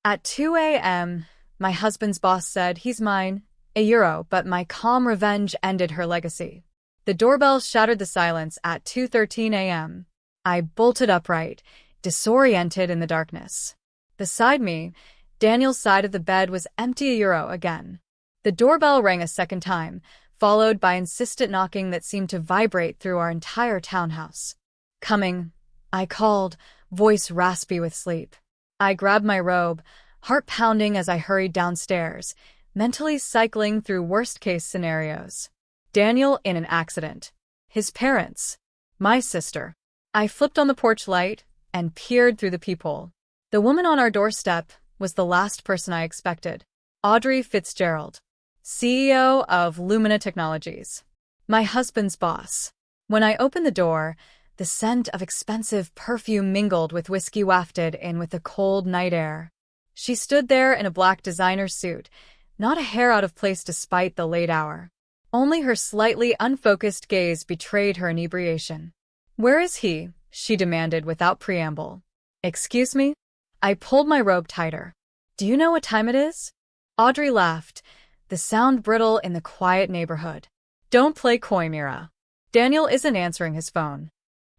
At 2 a.m., my husband's boss said he's mine, €1, but my calm revenge ended her legacy. The doorbell shattered the silence at 2:13 a.m. I bolted upright, disoriented in the darkness. Beside me, Daniel's side of the bed was empty, €1 again. The doorbell rang a second time, followed by insistent knocking that seemed to vibrate through our entire townhouse. "Coming," I called, voice raspy with sleep. I grabbed my robe, heart pounding as I hurried downstairs, mentally cycling through worst-case scenarios. Daniel in an accident. His parents. My sister. I flipped on the porch light and peered through the peephole. The woman on our doorstep was the last person I expected. Audrey Fitzgerald, CEO of Lumina Technologies. My husband's boss. When I opened the door, the scent of expensive perfume mingled with whiskey wafted in with the cold night air. She stood there in a black designer suit, not a hair out of place despite the late hour. Only her slightly unfocused gaze betrayed her inebriation. "Where is he?" she demanded without preamble. "Excuse me?" I pulled my robe tighter. "Do you know what time it is?" Audrey laughed, the sound brittle in the quiet neighborhood. "Don't play coy, Mira. Daniel isn't answering his phone."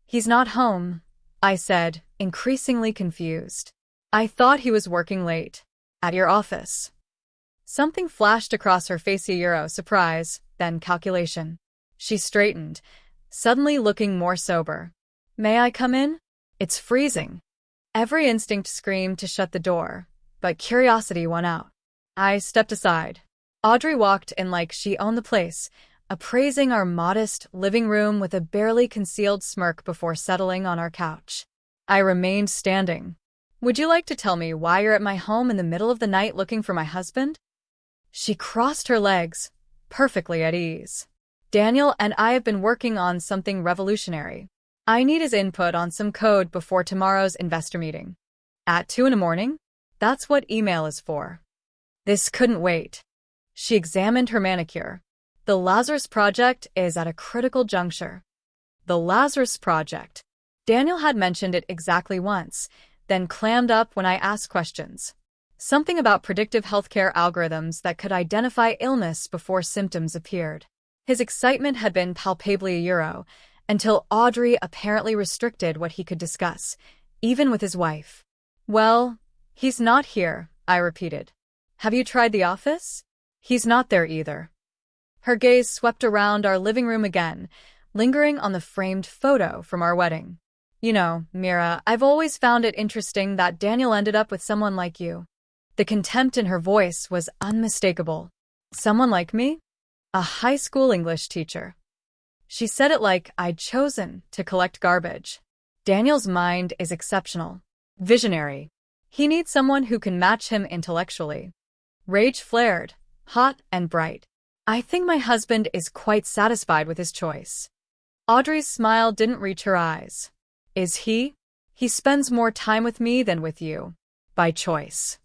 "He's not home," I said, increasingly confused. "I thought he was working late. At your office." Something flashed across her face, €1, surprise, then calculation. She straightened, suddenly looking more sober. "May I come in? It's freezing." Every instinct screamed to shut the door, but curiosity won out. I stepped aside. Audrey walked in like she owned the place, appraising our modest living room with a barely concealed smirk before settling on our couch. I remained standing. "Would you like to tell me why you're at my home in the middle of the night looking for my husband?" She crossed her legs, perfectly at ease. "Daniel and I have been working on something revolutionary. I need his input on some code before tomorrow's investor meeting." "At 2 in the morning? That's what email is for." This couldn't wait. She examined her manicure. "The Lazarus Project is at a critical juncture." The Lazarus Project. Daniel had mentioned it exactly once, then clammed up when I asked questions. Something about predictive healthcare algorithms that could identify illness before symptoms appeared. His excitement had been palpably €1, until Audrey apparently restricted what he could discuss, even with his wife. "Well, he's not here," I repeated. "Have you tried the office?" "He's not there either." Her gaze swept around our living room again, lingering on the framed photo from our wedding. "You know, Mira, I've always found it interesting that Daniel ended up with someone like you." The contempt in her voice was unmistakable. "Someone like me? A high school English teacher." She said it like I'd chosen to collect garbage. "Daniel's mind is exceptional. Visionary. He needs someone who can match him intellectually." Rage flared, hot and bright. "I think my husband is quite satisfied with his choice." Audrey's smile didn't reach her eyes. "Is he? He spends more time with me than with you. By choice."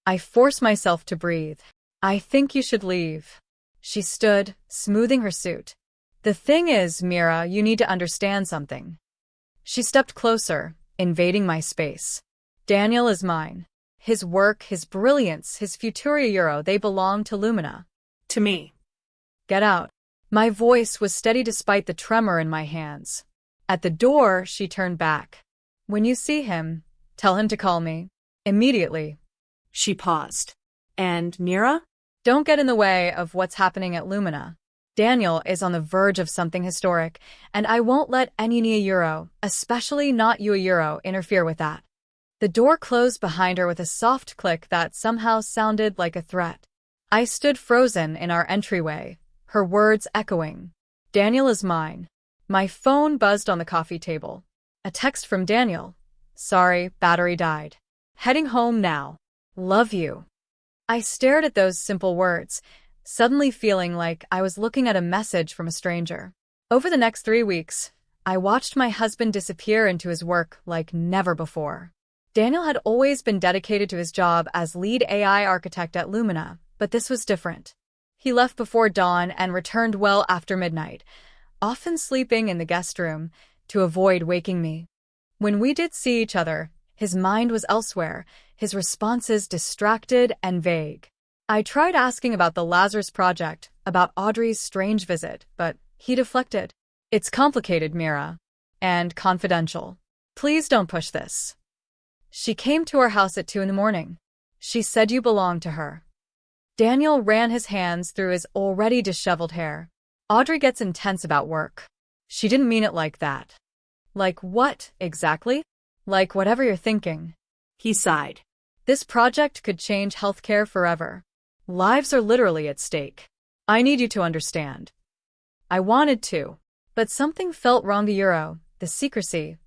I forced myself to breathe. "I think you should leave." She stood, smoothing her suit. "The thing is, Mira, you need to understand something." She stepped closer, invading my space. "Daniel is mine. His work, his brilliance, his futura, €1, they belong to Lumina." To me. "Get out." My voice was steady despite the tremor in my hands. At the door, she turned back. "When you see him, tell him to call me. Immediately." She paused. "And Mira?" "Don't get in the way of what's happening at Lumina. Daniel is on the verge of something historic, and I won't let any €1, especially not you €1, interfere with that." The door closed behind her with a soft click that somehow sounded like a threat. I stood frozen in our entryway, her words echoing. "Daniel is mine." My phone buzzed on the coffee table. A text from Daniel. "Sorry, battery died. Heading home now. Love you." I stared at those simple words, suddenly feeling like I was looking at a message from a stranger. Over the next 3 weeks, I watched my husband disappear into his work like never before. Daniel had always been dedicated to his job as lead AI architect at Lumina, but this was different. He left before dawn and returned well after midnight, often sleeping in the guest room to avoid waking me. When we did see each other, his mind was elsewhere, his responses distracted and vague. I tried asking about the Lazarus Project, about Audrey's strange visit, but he deflected. It's complicated, Mira. And confidential. Please don't push this. She came to our house at 2 a.m. She said you belonged to her. Daniel ran his hands through his already disheveled hair. Audrey gets intense about work. She didn't mean it like that. Like what, exactly? Like whatever you're thinking. He sighed. This project could change healthcare forever. Lives are literally at stake. I need you to understand. I wanted to, but something felt wrong. The secrecy,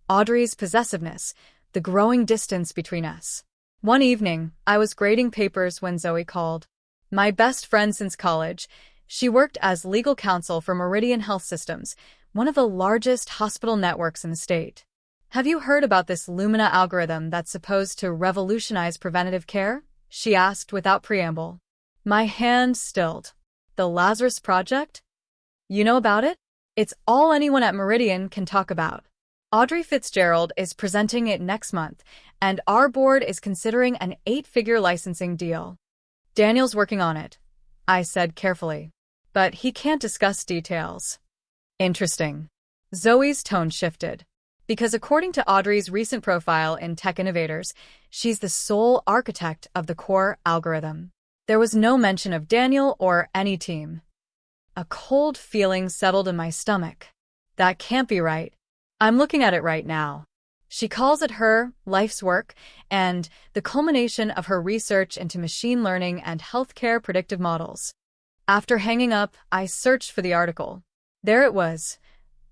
Audrey's possessiveness, the growing distance between us. One evening, I was grading papers when Zoe called. My best friend since college, she worked as legal counsel for Meridian Health Systems, one of the largest hospital networks in the state. Have you heard about this Lumina algorithm that's supposed to revolutionize preventative care? She asked without preamble. My hand stilled. The Lazarus Project? You know about it? It's all anyone at Meridian can talk about. Audrey Fitzgerald is presenting it next month, and our board is considering an 8-figure licensing deal. Daniel's working on it, I said carefully. But he can't discuss details. Interesting. Zoe's tone shifted. Because according to Audrey's recent profile in Tech Innovators, she's the sole architect of the core algorithm. There was no mention of Daniel or any team. A cold feeling settled in my stomach. That can't be right. I'm looking at it right now. She calls it her life's work and the culmination of her research into machine learning and healthcare predictive models. After hanging up, I searched for the article. There it was.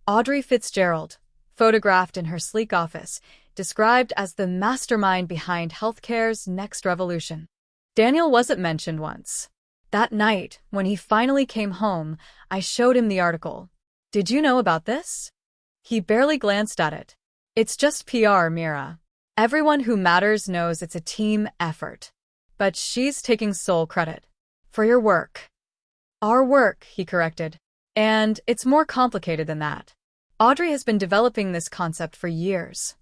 Audrey Fitzgerald, photographed in her sleek office, described as the mastermind behind healthcare's next revolution. Daniel wasn't mentioned once. That night, when he finally came home, I showed him the article. Did you know about this? He barely glanced at it. It's just PR, Mira. Everyone who matters knows it's a team effort. But she's taking sole credit. For your work. Our work, he corrected. And it's more complicated than that. Audrey has been developing this concept for years.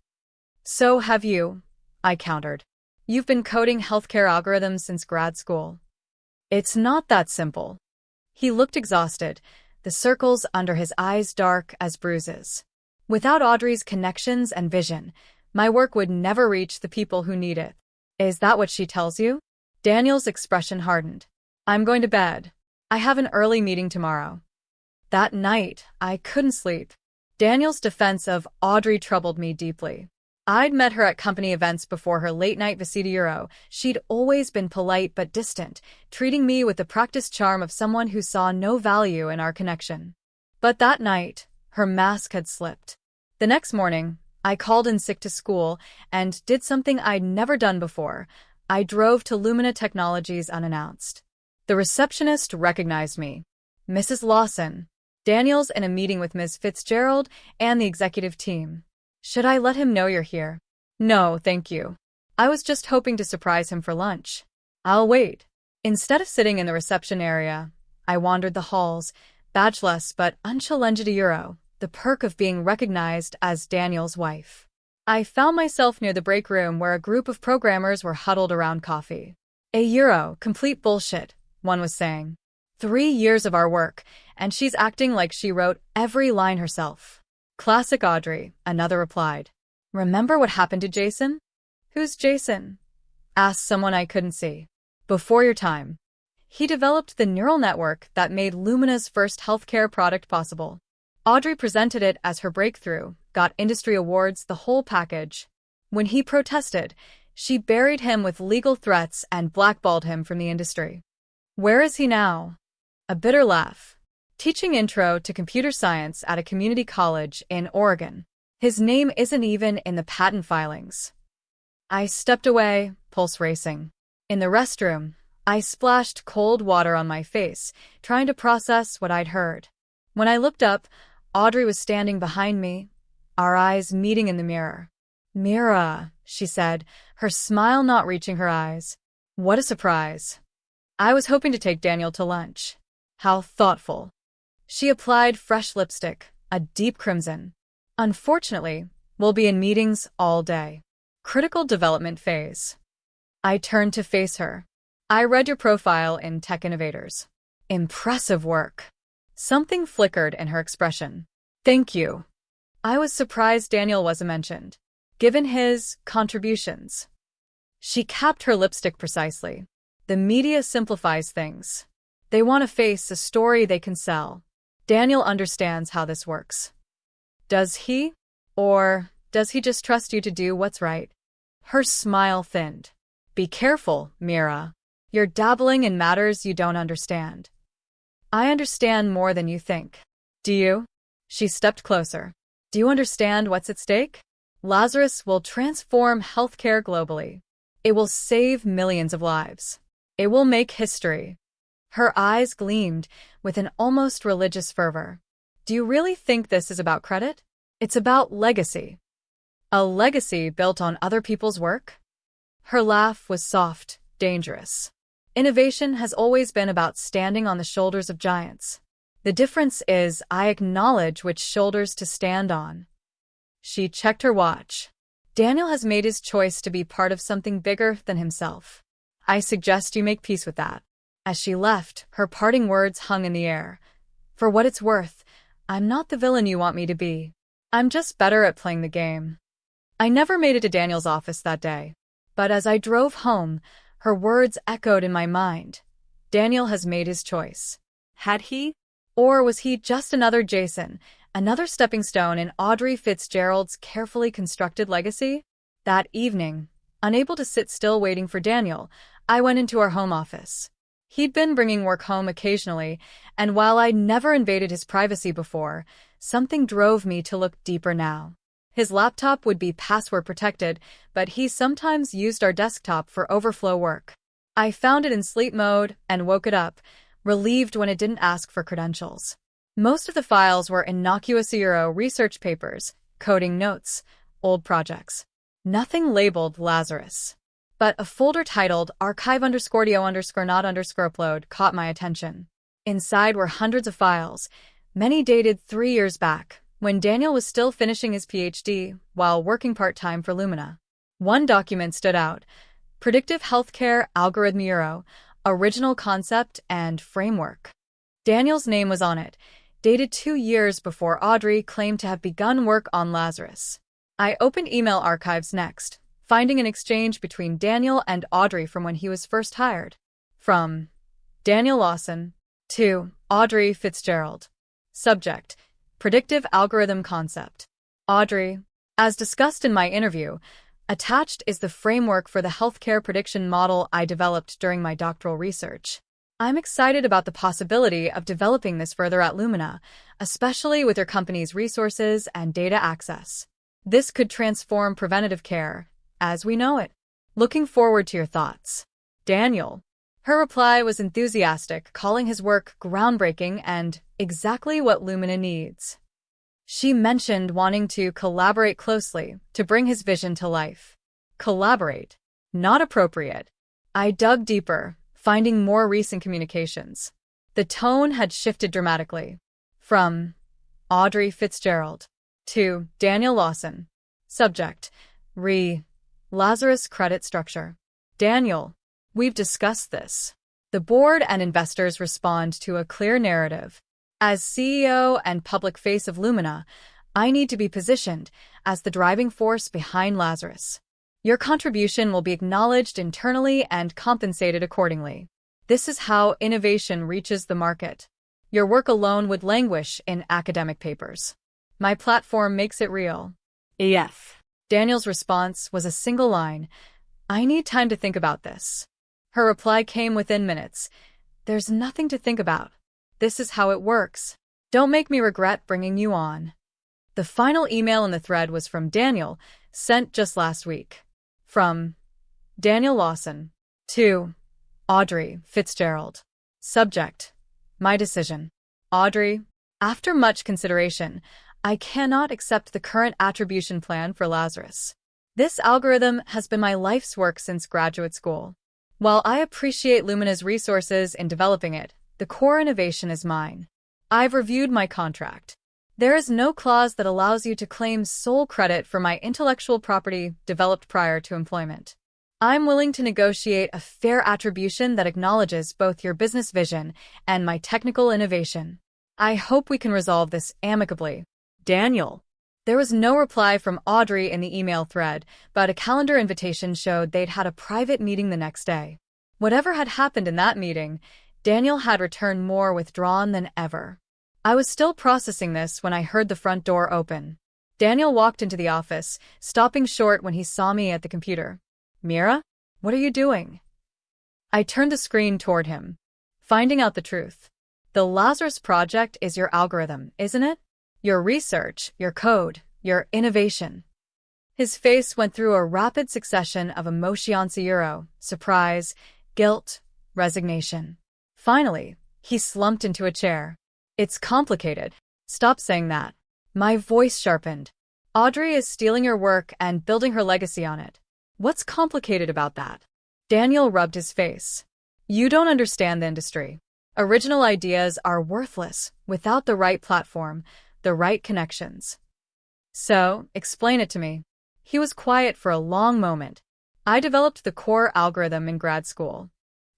So have you, I countered. You've been coding healthcare algorithms since grad school. It's not that simple. He looked exhausted, the circles under his eyes dark as bruises. Without Audrey's connections and vision, my work would never reach the people who need it. Is that what she tells you? Daniel's expression hardened. I'm going to bed. I have an early meeting tomorrow. That night, I couldn't sleep. Daniel's defense of Audrey troubled me deeply. I'd met her at company events before her late-night visita. She'd always been polite but distant, treating me with the practiced charm of someone who saw no value in our connection. But that night, her mask had slipped. The next morning, I called in sick to school and did something I'd never done before. I drove to Lumina Technologies unannounced. The receptionist recognized me. Mrs. Lawson. Daniel's in a meeting with Ms. Fitzgerald and the executive team. Should I let him know you're here? No, thank you. I was just hoping to surprise him for lunch. I'll wait. Instead of sitting in the reception area, I wandered the halls, badgeless but unchallenged €, the perk of being recognized as Daniel's wife. I found myself near the break room where a group of programmers were huddled around coffee. €, complete bullshit, one was saying. 3 years of our work, and she's acting like she wrote every line herself. Classic Audrey, another replied. Remember what happened to Jason? Who's Jason? Asked someone I couldn't see. Before your time. He developed the neural network that made Lumina's first healthcare product possible. Audrey presented it as her breakthrough, got industry awards, the whole package. When he protested, she buried him with legal threats and blackballed him from the industry. Where is he now? A bitter laugh. Teaching intro to computer science at a community college in Oregon. His name isn't even in the patent filings. I stepped away, pulse racing. In the restroom, I splashed cold water on my face, trying to process what I'd heard. When I looked up, Audrey was standing behind me, our eyes meeting in the mirror. Mira, she said, her smile not reaching her eyes. What a surprise. I was hoping to take Daniel to lunch. How thoughtful. She applied fresh lipstick, a deep crimson. Unfortunately, we'll be in meetings all day. Critical development phase. I turned to face her. I read your profile in Tech Innovators. Impressive work. Something flickered in her expression. Thank you. I was surprised Daniel wasn't mentioned, given his contributions. She capped her lipstick precisely. The media simplifies things. They want a face, a story they can sell. Daniel understands how this works. Does he? Or does he just trust you to do what's right? Her smile thinned. Be careful, Mira. You're dabbling in matters you don't understand. I understand more than you think. Do you? She stepped closer. Do you understand what's at stake? Lazarus will transform healthcare globally. It will save millions of lives. It will make history. Her eyes gleamed with an almost religious fervor. Do you really think this is about credit? It's about legacy. A legacy built on other people's work? Her laugh was soft, dangerous. Innovation has always been about standing on the shoulders of giants. The difference is I acknowledge which shoulders to stand on. She checked her watch. Daniel has made his choice to be part of something bigger than himself. I suggest you make peace with that. As she left, her parting words hung in the air. For what it's worth, I'm not the villain you want me to be. I'm just better at playing the game. I never made it to Daniel's office that day. But as I drove home, her words echoed in my mind. Daniel has made his choice. Had he? Or was he just another Jason, another stepping stone in Audrey Fitzgerald's carefully constructed legacy? That evening, unable to sit still waiting for Daniel, I went into our home office. He'd been bringing work home occasionally, and while I'd never invaded his privacy before, something drove me to look deeper now. His laptop would be password protected, but he sometimes used our desktop for overflow work. I found it in sleep mode and woke it up, relieved when it didn't ask for credentials. Most of the files were innocuous Euro research papers, coding notes, old projects. Nothing labeled Lazarus. But a folder titled archive_do_not_upload caught my attention. Inside were hundreds of files, many dated 3 years back, when Daniel was still finishing his PhD while working part-time for Lumina. One document stood out: Predictive Healthcare Algorithm Euro, Original Concept and Framework. Daniel's name was on it, dated 2 years before Audrey claimed to have begun work on Lazarus. I opened email archives next, finding an exchange between Daniel and Audrey from when he was first hired. From Daniel Lawson to Audrey Fitzgerald. Subject: Predictive Algorithm Concept. Audrey, as discussed in my interview, attached is the framework for the healthcare prediction model I developed during my doctoral research. I'm excited about the possibility of developing this further at Lumina, especially with your company's resources and data access. This could transform preventative care as we know it. Looking forward to your thoughts. Daniel. Her reply was enthusiastic, calling his work groundbreaking and exactly what Lumina needs. She mentioned wanting to collaborate closely to bring his vision to life. Collaborate. Not appropriate. I dug deeper, finding more recent communications. The tone had shifted dramatically. From Audrey Fitzgerald to Daniel Lawson. Subject: Lazarus credit structure. Daniel, we've discussed this. The board and investors respond to a clear narrative. As CEO and public face of Lumina, I need to be positioned as the driving force behind Lazarus. Your contribution will be acknowledged internally and compensated accordingly. This is how innovation reaches the market. Your work alone would languish in academic papers. My platform makes it real. EF. Daniel's response was a single line: I need time to think about this. Her reply came within minutes. There's nothing to think about. This is how it works. Don't make me regret bringing you on. The final email in the thread was from Daniel, sent just last week. From Daniel Lawson to Audrey Fitzgerald. Subject: My decision. Audrey, after much consideration, I cannot accept the current attribution plan for Lazarus. This algorithm has been my life's work since graduate school. While I appreciate Lumina's resources in developing it, the core innovation is mine. I've reviewed my contract. There is no clause that allows you to claim sole credit for my intellectual property developed prior to employment. I'm willing to negotiate a fair attribution that acknowledges both your business vision and my technical innovation. I hope we can resolve this amicably. Daniel. There was no reply from Audrey in the email thread, but a calendar invitation showed they'd had a private meeting the next day. Whatever had happened in that meeting, Daniel had returned more withdrawn than ever. I was still processing this when I heard the front door open. Daniel walked into the office, stopping short when he saw me at the computer. Mira? What are you doing? I turned the screen toward him, finding out the truth. The Lazarus Project is your algorithm, isn't it? Your research, your code, your innovation. His face went through a rapid succession of emotions: surprise, guilt, resignation. Finally, he slumped into a chair. It's complicated. Stop saying that. My voice sharpened. Audrey is stealing your work and building her legacy on it. What's complicated about that? Daniel rubbed his face. You don't understand the industry. Original ideas are worthless without the right platform, the right connections. So, explain it to me. He was quiet for a long moment. I developed the core algorithm in grad school.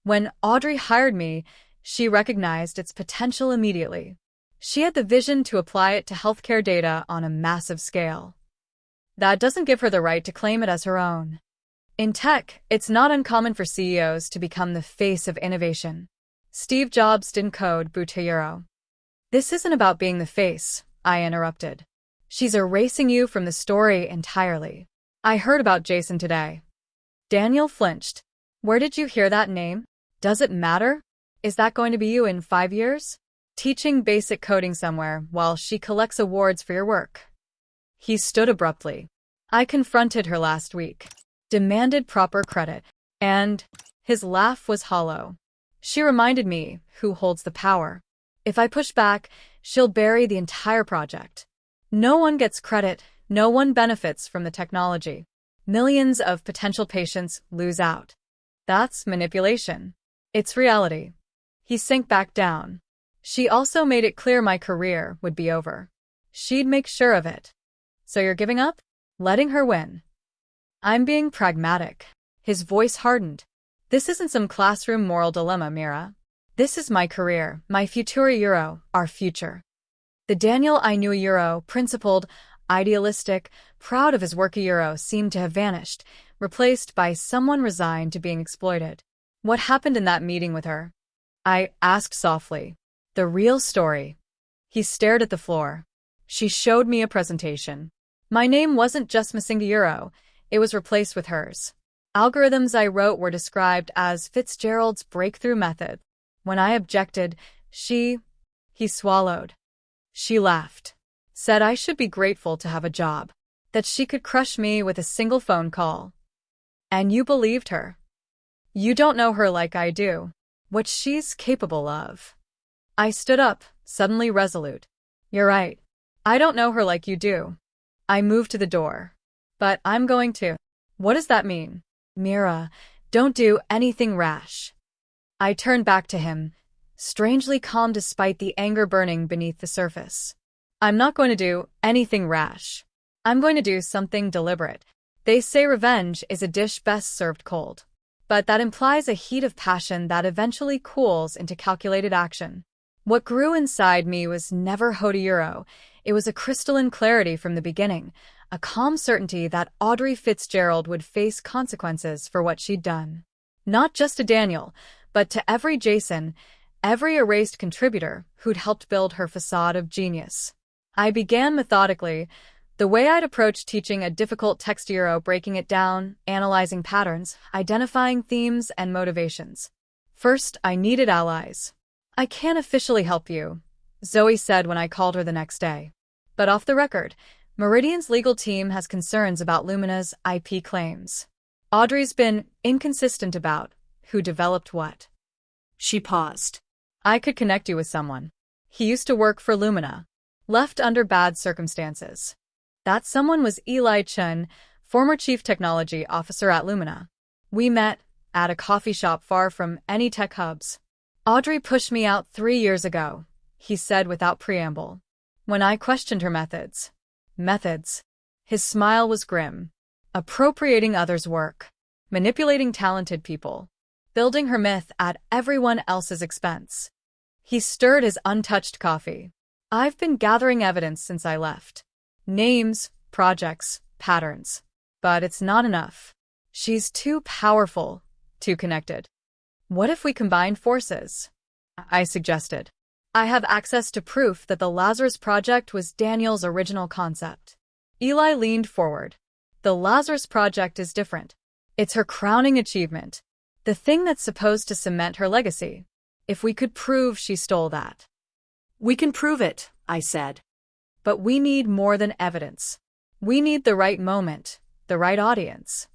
When Audrey hired me, she recognized its potential immediately. She had the vision to apply it to healthcare data on a massive scale. That doesn't give her the right to claim it as her own. In tech, it's not uncommon for CEOs to become the face of innovation. Steve Jobs didn't code Buteyuro. This isn't about being the face, I interrupted. She's erasing you from the story entirely. I heard about Jason today. Daniel flinched. Where did you hear that name? Does it matter? Is that going to be you in 5 years? Teaching basic coding somewhere while she collects awards for your work. He stood abruptly. I confronted her last week. Demanded proper credit. And his laugh was hollow. She reminded me who holds the power. If I push back, she'll bury the entire project. No one gets credit, no one benefits from the technology. Millions of potential patients lose out. That's manipulation. It's reality. He sank back down. She also made it clear my career would be over. She'd make sure of it. So you're giving up? Letting her win? I'm being pragmatic. His voice hardened. This isn't some classroom moral dilemma, Mira. This is my career, my futuro, our future. The Daniel I knew, principled, idealistic, proud of his work, seemed to have vanished, replaced by someone resigned to being exploited. What happened in that meeting with her? I asked softly. The real story. He stared at the floor. She showed me a presentation. My name wasn't just missing a it was replaced with hers. Algorithms I wrote were described as Fitzgerald's breakthrough method. When I objected, he swallowed. She laughed. Said I should be grateful to have a job. That she could crush me with a single phone call. And you believed her. You don't know her like I do. What she's capable of. I stood up, suddenly resolute. You're right. I don't know her like you do. I moved to the door. But I'm going to. What does that mean? Mira, don't do anything rash. I turned back to him, strangely calm despite the anger burning beneath the surface. I'm not going to do anything rash. I'm going to do something deliberate. They say revenge is a dish best served cold. But that implies a heat of passion that eventually cools into calculated action. What grew inside me was never Hodeyuro. It was a crystalline clarity from the beginning, a calm certainty that Audrey Fitzgerald would face consequences for what she'd done. Not just to Daniel, but to every Jason, every erased contributor who'd helped build her facade of genius. I began methodically, the way I'd approach teaching a difficult text, breaking it down, analyzing patterns, identifying themes and motivations. First, I needed allies. I can't officially help you, Zoe said when I called her the next day. But off the record, Meridian's legal team has concerns about Lumina's IP claims. Audrey's been inconsistent about who developed what. She paused. I could connect you with someone. He used to work for Lumina. Left under bad circumstances. That someone was Eli Chun, former chief technology officer at Lumina. We met at a coffee shop far from any tech hubs. Audrey pushed me out 3 years ago, he said without preamble. When I questioned her methods. Methods. His smile was grim. Appropriating others' work. manipulating talented people, building her myth at everyone else's expense. He stirred his untouched coffee. I've been gathering evidence since I left. Names, projects, patterns. But it's not enough. She's too powerful, too connected. What if we combine forces? I suggested. I have access to proof that the Lazarus Project was Daniel's original concept. Eli leaned forward. The Lazarus Project is different. It's her crowning achievement. The thing that's supposed to cement her legacy. If we could prove she stole that. We can prove it, I said. But we need more than evidence. We need the right moment, the right audience.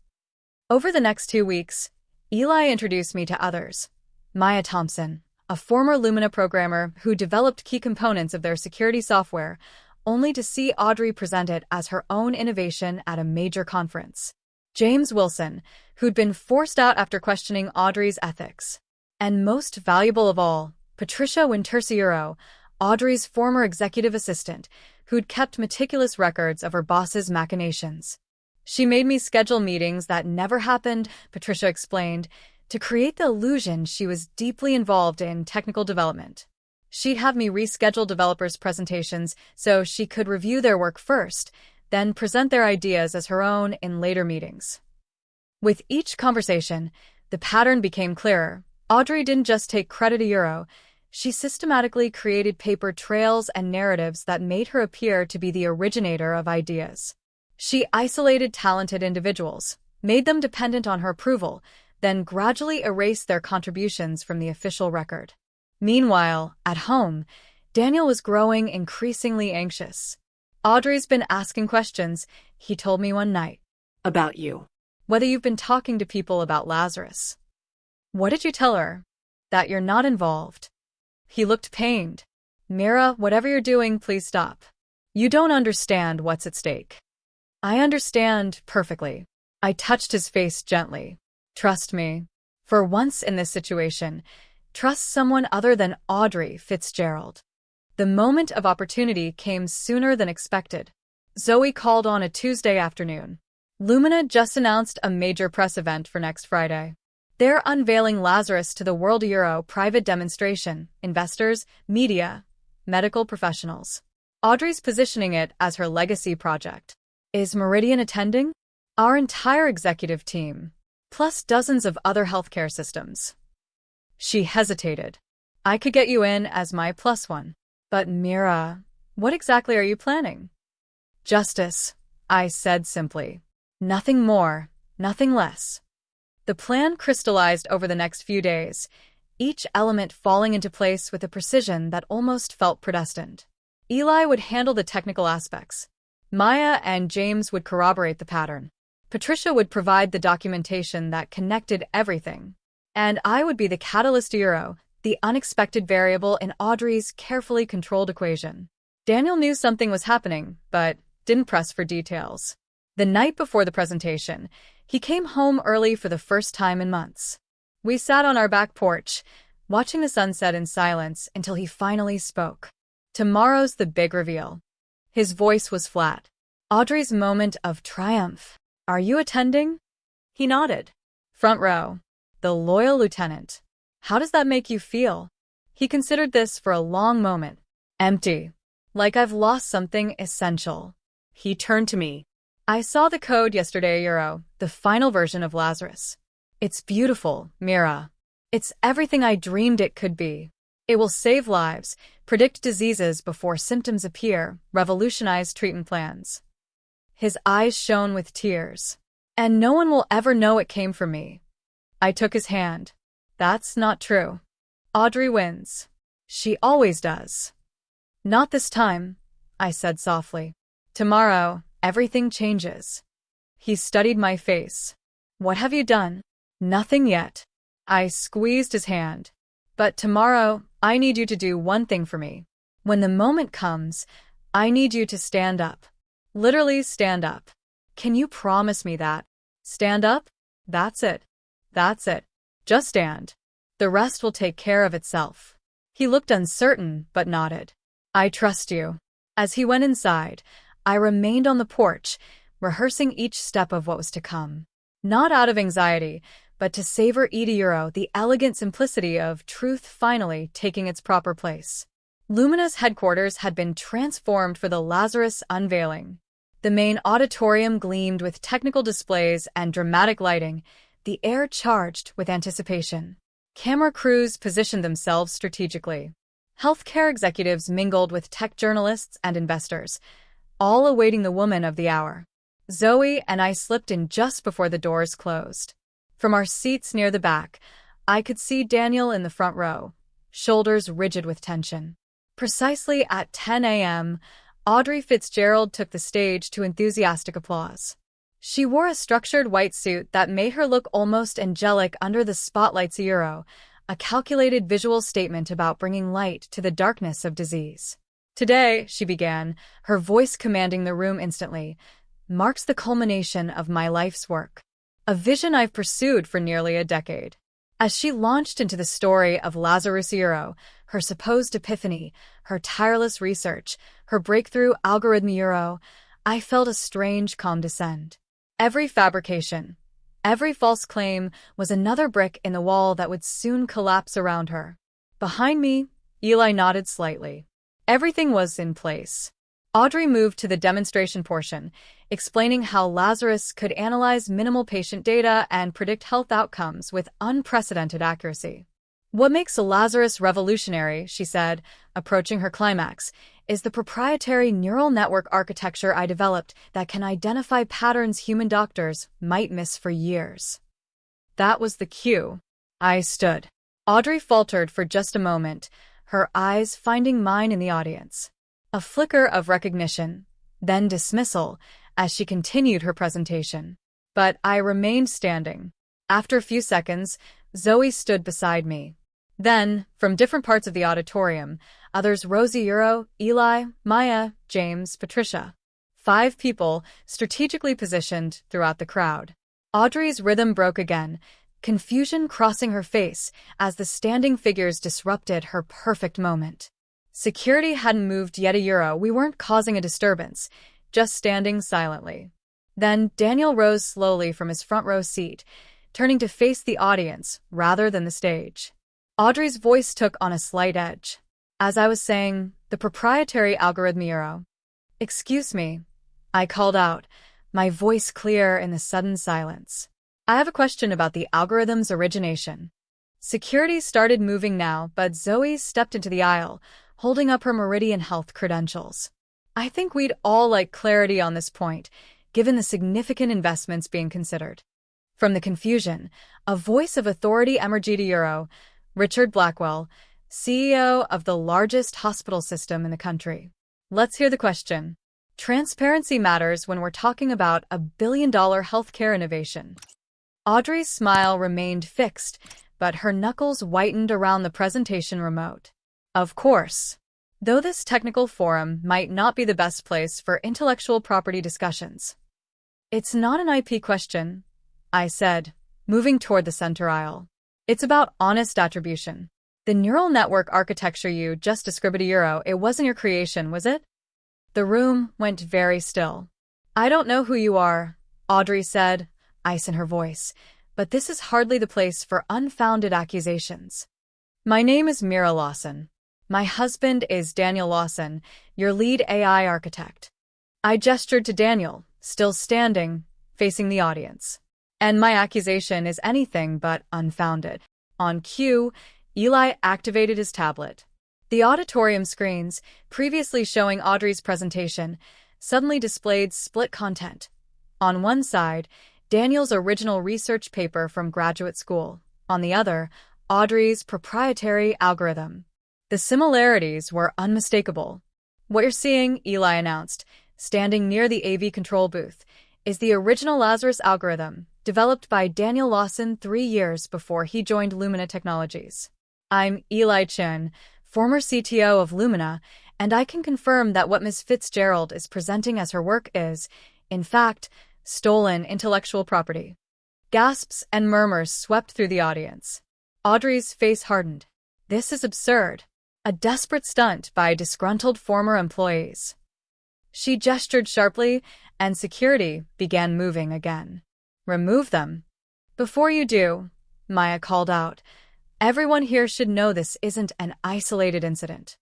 Over the next 2 weeks, Eli introduced me to others. Maya Thompson, a former Lumina programmer who developed key components of their security software, only to see Audrey present it as her own innovation at a major conference. James Wilson, who'd been forced out after questioning Audrey's ethics. And most valuable of all, Patricia Winterciuro, Audrey's former executive assistant, who'd kept meticulous records of her boss's machinations. She made me schedule meetings that never happened, Patricia explained, to create the illusion she was deeply involved in technical development. She'd have me reschedule developers' presentations so she could review their work first, then present their ideas as her own in later meetings. With each conversation, the pattern became clearer. Audrey didn't just take credit a euro. She systematically created paper trails and narratives that made her appear to be the originator of ideas. She isolated talented individuals, made them dependent on her approval, then gradually erased their contributions from the official record. Meanwhile, at home, Daniel was growing increasingly anxious. Audrey's been asking questions, he told me one night. About you. Whether you've been talking to people about Lazarus. What did you tell her? That you're not involved. He looked pained. Mira, whatever you're doing, please stop. You don't understand what's at stake. I understand perfectly. I touched his face gently. Trust me. For once in this situation, trust someone other than Audrey Fitzgerald. The moment of opportunity came sooner than expected. Zoe called on a Tuesday afternoon. Lumina just announced a major press event for next Friday. They're unveiling Lazarus to the World Euro private demonstration, investors, media, medical professionals. Audrey's positioning it as her legacy project. Is Meridian attending? Our entire executive team, plus dozens of other healthcare systems. She hesitated. I could get you in as my plus one. But Mira, what exactly are you planning? Justice, I said simply. Nothing more, nothing less. The plan crystallized over the next few days, each element falling into place with a precision that almost felt predestined. Eli would handle the technical aspects. Maya and James would corroborate the pattern. Patricia would provide the documentation that connected everything. And I would be the catalyst euro, the unexpected variable in Audrey's carefully controlled equation. Daniel knew something was happening, but didn't press for details. The night before the presentation, he came home early for the first time in months. We sat on our back porch, watching the sunset in silence until he finally spoke. Tomorrow's the big reveal. His voice was flat. Audrey's moment of triumph. Are you attending? He nodded. Front row. The loyal lieutenant. How does that make you feel? He considered this for a long moment. Empty. Like I've lost something essential. He turned to me. I saw the code yesterday, Euro, the final version of Lazarus. It's beautiful, Mira. It's everything I dreamed it could be. It will save lives, predict diseases before symptoms appear, revolutionize treatment plans. His eyes shone with tears. And no one will ever know it came from me. I took his hand. That's not true. Audrey wins. She always does. Not this time, I said softly. Tomorrow, everything changes. He studied my face. What have you done? Nothing yet. I squeezed his hand. But tomorrow, I need you to do one thing for me. When the moment comes, I need you to stand up. Literally stand up. Can you promise me that? Stand up? That's it. That's it. Just stand. The rest will take care of itself. He looked uncertain, but nodded. I trust you. As he went inside, I remained on the porch, rehearsing each step of what was to come. Not out of anxiety, but to savor €, the elegant simplicity of truth finally taking its proper place. Lumina's headquarters had been transformed for the Lazarus unveiling. The main auditorium gleamed with technical displays and dramatic lighting, the air charged with anticipation. Camera crews positioned themselves strategically. Healthcare executives mingled with tech journalists and investors, all awaiting the woman of the hour. Zoe and I slipped in just before the doors closed. From our seats near the back, I could see Daniel in the front row, shoulders rigid with tension. Precisely at 10 a.m., Audrey Fitzgerald took the stage to enthusiastic applause. She wore a structured white suit that made her look almost angelic under the spotlights, a calculated visual statement about bringing light to the darkness of disease. Today, she began, her voice commanding the room instantly, marks the culmination of my life's work. A vision I've pursued for nearly a decade. As she launched into the story of Lazarus, her supposed epiphany, her tireless research, her breakthrough algorithm, I felt a strange calm descend. Every fabrication, every false claim was another brick in the wall that would soon collapse around her. Behind me, Eli nodded slightly. Everything was in place. Audrey moved to the demonstration portion, explaining how Lazarus could analyze minimal patient data and predict health outcomes with unprecedented accuracy. What makes Lazarus revolutionary, she said, approaching her climax, is the proprietary neural network architecture I developed that can identify patterns human doctors might miss for years. That was the cue. I stood. Audrey faltered for just a moment, her eyes finding mine in the audience. A flicker of recognition, then dismissal, as she continued her presentation. But I remained standing. After a few seconds, Zoe stood beside me. Then, from different parts of the auditorium, others rose, Eli, Maya, James, Patricia. 5 people, strategically positioned throughout the crowd. Audrey's rhythm broke again, confusion crossing her face as the standing figures disrupted her perfect moment. Security hadn't moved yet, we weren't causing a disturbance, just standing silently. Then Daniel rose slowly from his front row seat, turning to face the audience rather than the stage. Audrey's voice took on a slight edge. As I was saying, the proprietary algorithm. Excuse me, I called out, my voice clear in the sudden silence. I have a question about the algorithm's origination. Security started moving now, but Zoe stepped into the aisle, holding up her Meridian Health credentials. I think we'd all like clarity on this point, given the significant investments being considered. From the confusion, a voice of authority emerged, Richard Blackwell, CEO of the largest hospital system in the country. Let's hear the question. Transparency matters when we're talking about a billion-dollar healthcare innovation. Audrey's smile remained fixed, but her knuckles whitened around the presentation remote. Of course. Though this technical forum might not be the best place for intellectual property discussions. It's not an IP question, I said, moving toward the center aisle. It's about honest attribution. The neural network architecture you just described, it wasn't your creation, was it? The room went very still. I don't know who you are, Audrey said, ice in her voice, but this is hardly the place for unfounded accusations. My name is Mira Lawson. My husband is Daniel Lawson, your lead AI architect. I gestured to Daniel, still standing, facing the audience. And my accusation is anything but unfounded. On cue, Eli activated his tablet. The auditorium screens, previously showing Audrey's presentation, suddenly displayed split content. On one side, Daniel's original research paper from graduate school. On the other, Audrey's proprietary algorithm. The similarities were unmistakable. What you're seeing, Eli announced, standing near the AV control booth, is the original Lazarus algorithm, developed by Daniel Lawson 3 years before he joined Lumina Technologies. I'm Eli Chen, former CTO of Lumina, and I can confirm that what Ms. Fitzgerald is presenting as her work is, in fact, stolen intellectual property. Gasps and murmurs swept through the audience. Audrey's face hardened. This is absurd. A desperate stunt by disgruntled former employees. She gestured sharply, and security began moving again. Remove them. Before you do, Maya called out, everyone here should know this isn't an isolated incident.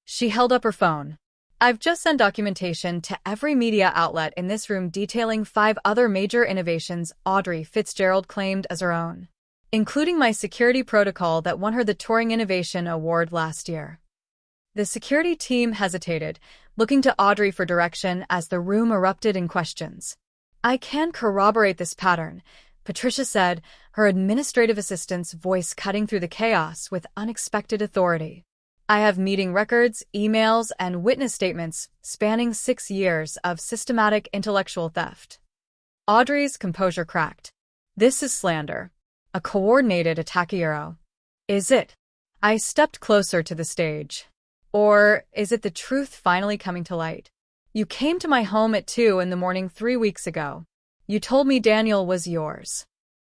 She held up her phone. I've just sent documentation to every media outlet in this room detailing 5 other major innovations Audrey Fitzgerald claimed as her own, including my security protocol that won her the Turing Innovation Award last year. The security team hesitated, looking to Audrey for direction as the room erupted in questions. I can corroborate this pattern, Patricia said, her administrative assistant's voice cutting through the chaos with unexpected authority. I have meeting records, emails, and witness statements spanning 6 years of systematic intellectual theft. Audrey's composure cracked. This is slander. A coordinated attack. Is it? I stepped closer to the stage. Or is it the truth finally coming to light? You came to my home at 2 in the morning 3 weeks ago. You told me Daniel was yours.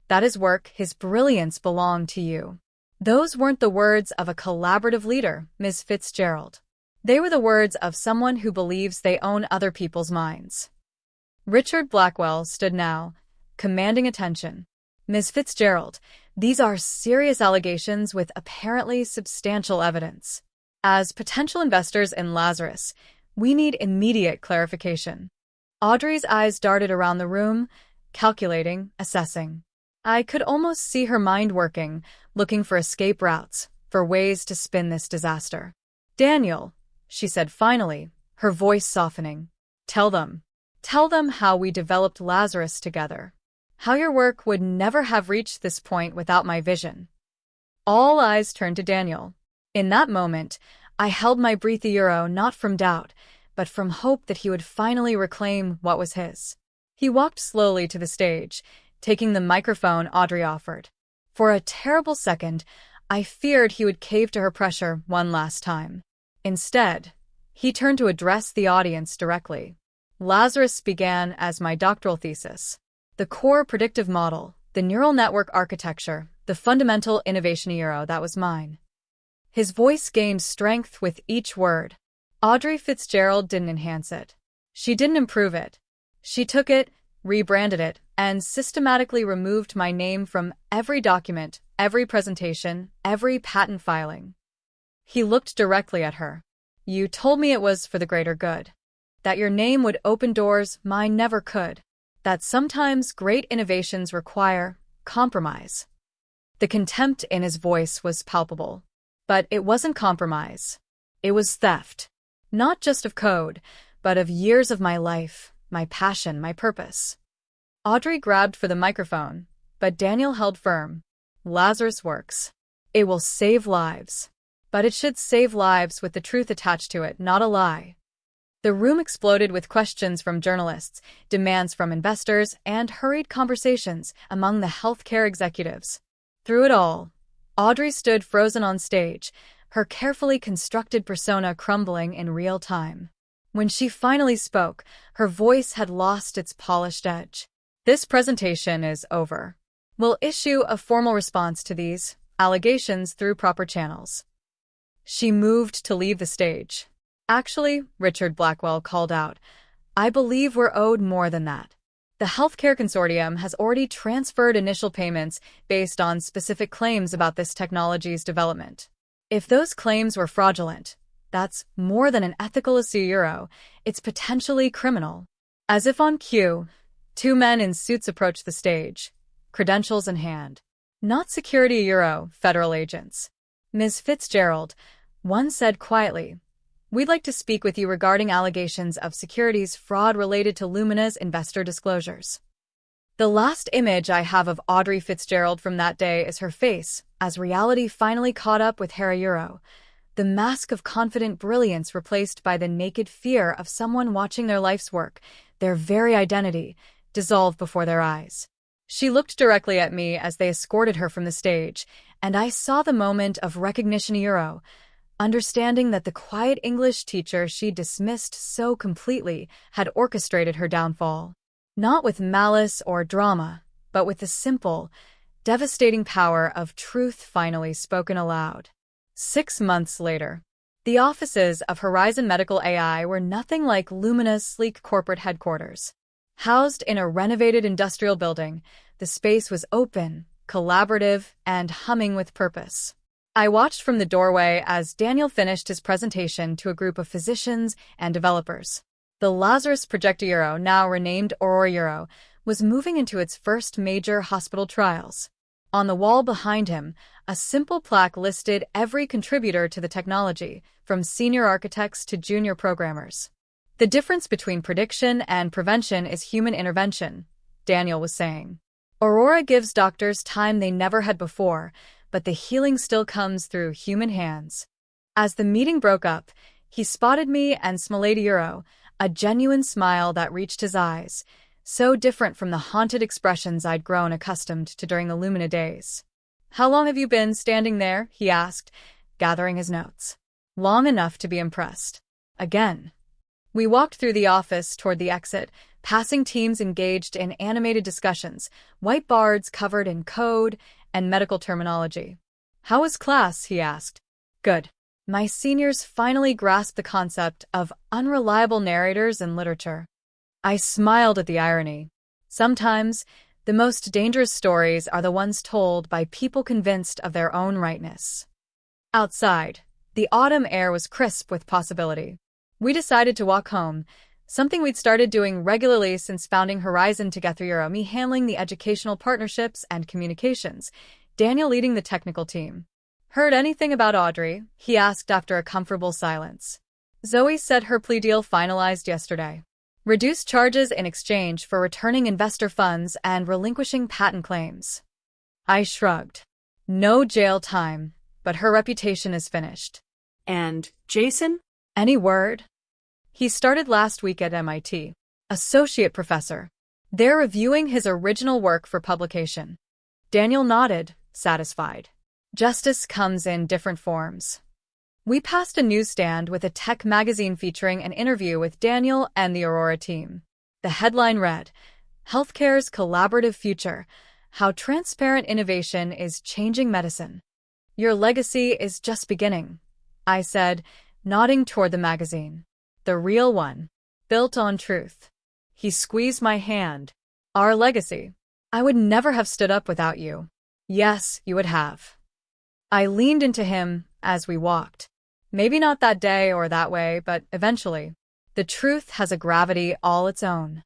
That his work, his brilliance belonged to you. Those weren't the words of a collaborative leader, Ms. Fitzgerald. They were the words of someone who believes they own other people's minds. Richard Blackwell stood now, commanding attention. Ms. Fitzgerald, these are serious allegations with apparently substantial evidence. As potential investors in Lazarus, we need immediate clarification. Audrey's eyes darted around the room, calculating, assessing. I could almost see her mind working, looking for escape routes, for ways to spin this disaster. Daniel, she said finally, her voice softening. Tell them how we developed Lazarus together. How your work would never have reached this point without my vision. All eyes turned to Daniel. In that moment, I held my breath, not from doubt, but from hope that he would finally reclaim what was his. He walked slowly to the stage, taking the microphone Audrey offered. For a terrible second, I feared he would cave to her pressure one last time. Instead, he turned to address the audience directly. Lazarus began as my doctoral thesis. The core predictive model, the neural network architecture, the fundamental innovation that was mine. His voice gained strength with each word. Audrey Fitzgerald didn't enhance it. She didn't improve it. She took it, rebranded it, and systematically removed my name from every document, every presentation, every patent filing. He looked directly at her. You told me it was for the greater good. That your name would open doors mine never could. That sometimes great innovations require compromise. The contempt in his voice was palpable. But it wasn't compromise. It was theft. Not just of code, but of years of my life, my passion, my purpose. Audrey grabbed for the microphone, but Daniel held firm. Lazarus works. It will save lives. But it should save lives with the truth attached to it, not a lie. The room exploded with questions from journalists, demands from investors, and hurried conversations among the healthcare executives. Through it all, Audrey stood frozen on stage, her carefully constructed persona crumbling in real time. When she finally spoke, her voice had lost its polished edge. This presentation is over. We'll issue a formal response to these allegations through proper channels. She moved to leave the stage. Actually, Richard Blackwell called out, I believe we're owed more than that. The healthcare consortium has already transferred initial payments based on specific claims about this technology's development. If those claims were fraudulent, that's more than an ethical issue, it's potentially criminal. As if on cue, 2 men in suits approached the stage, credentials in hand. Not security federal agents. Ms. Fitzgerald, one said quietly, we'd like to speak with you regarding allegations of securities fraud related to Lumina's investor disclosures. The last image I have of Audrey Fitzgerald from that day is her face, as reality finally caught up with her, the mask of confident brilliance replaced by the naked fear of someone watching their life's work, their very identity, dissolve before their eyes. She looked directly at me as they escorted her from the stage, and I saw the moment of recognition, understanding that the quiet English teacher she dismissed so completely had orchestrated her downfall. Not with malice or drama, but with the simple, devastating power of truth finally spoken aloud. 6 months later, the offices of Horizon Medical AI were nothing like Lumina's sleek corporate headquarters. Housed in a renovated industrial building, the space was open, collaborative, and humming with purpose. I watched from the doorway as Daniel finished his presentation to a group of physicians and developers. The Lazarus Project Euro, now renamed Aurora Euro, was moving into its first major hospital trials. On the wall behind him, a simple plaque listed every contributor to the technology, from senior architects to junior programmers. The difference between prediction and prevention is human intervention, Daniel was saying. Aurora gives doctors time they never had before, but the healing still comes through human hands. As the meeting broke up, he spotted me and smiled Euro, a genuine smile that reached his eyes, so different from the haunted expressions I'd grown accustomed to during the Lumina days. "How long have you been standing there?" he asked, gathering his notes. "Long enough to be impressed." Again. We walked through the office toward the exit, passing teams engaged in animated discussions, whiteboards covered in code and medical terminology. "How was class?" he asked. "Good." My seniors finally grasped the concept of unreliable narrators in literature. I smiled at the irony. Sometimes, the most dangerous stories are the ones told by people convinced of their own rightness. Outside, the autumn air was crisp with possibility. We decided to walk home, something we'd started doing regularly since founding Horizon Together Euro, me handling the educational partnerships and communications, Daniel leading the technical team. "Heard anything about Audrey?" he asked after a comfortable silence. "Zoe said her plea deal finalized yesterday. Reduced charges in exchange for returning investor funds and relinquishing patent claims." I shrugged. "No jail time, but her reputation is finished." And Jason? "Any word?" "He started last week at MIT. Associate professor. They're reviewing his original work for publication." Daniel nodded, satisfied. Justice comes in different forms. We passed a newsstand with a tech magazine featuring an interview with Daniel and the Aurora team. The headline read, "Healthcare's Collaborative Future: How Transparent Innovation is Changing Medicine." "Your legacy is just beginning," I said, nodding toward the magazine. "The real one, built on truth." He squeezed my hand. "Our legacy. I would never have stood up without you." "Yes, you would have." I leaned into him as we walked. Maybe not that day or that way, but eventually. The truth has a gravity all its own.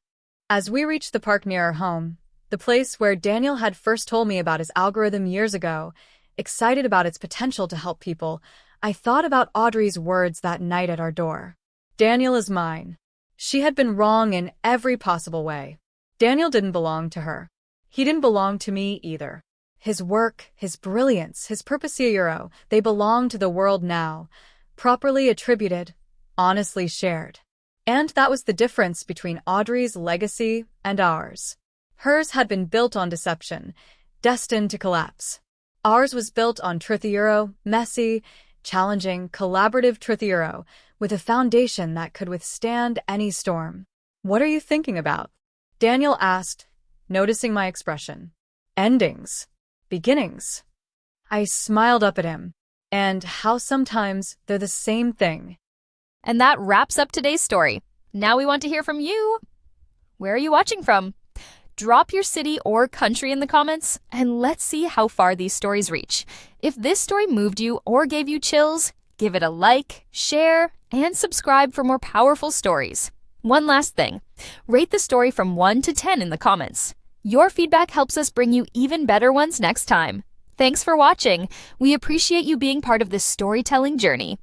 As we reached the park near our home, the place where Daniel had first told me about his algorithm years ago, excited about its potential to help people, I thought about Audrey's words that night at our door. "Daniel is mine." She had been wrong in every possible way. Daniel didn't belong to her. He didn't belong to me either. His work, his brilliance, his purpose euro, they belong to the world now, properly attributed, honestly shared. And that was the difference between Audrey's legacy and ours. Hers had been built on deception, destined to collapse. Ours was built on truth euro, messy, challenging, collaborative truth euro, with a foundation that could withstand any storm. "What are you thinking about?" Daniel asked, noticing my expression. "Endings. Beginnings." I smiled up at him, and how sometimes they're the same thing. And that wraps up today's story. Now we want to hear from you. Where are you watching from? Drop your city or country in the comments, and let's see how far these stories reach. If this story moved you or gave you chills, give it a like, share, and subscribe for more powerful stories. One last thing, rate the story from 1 to 10 in the comments. Your feedback helps us bring you even better ones next time. Thanks for watching. We appreciate you being part of this storytelling journey.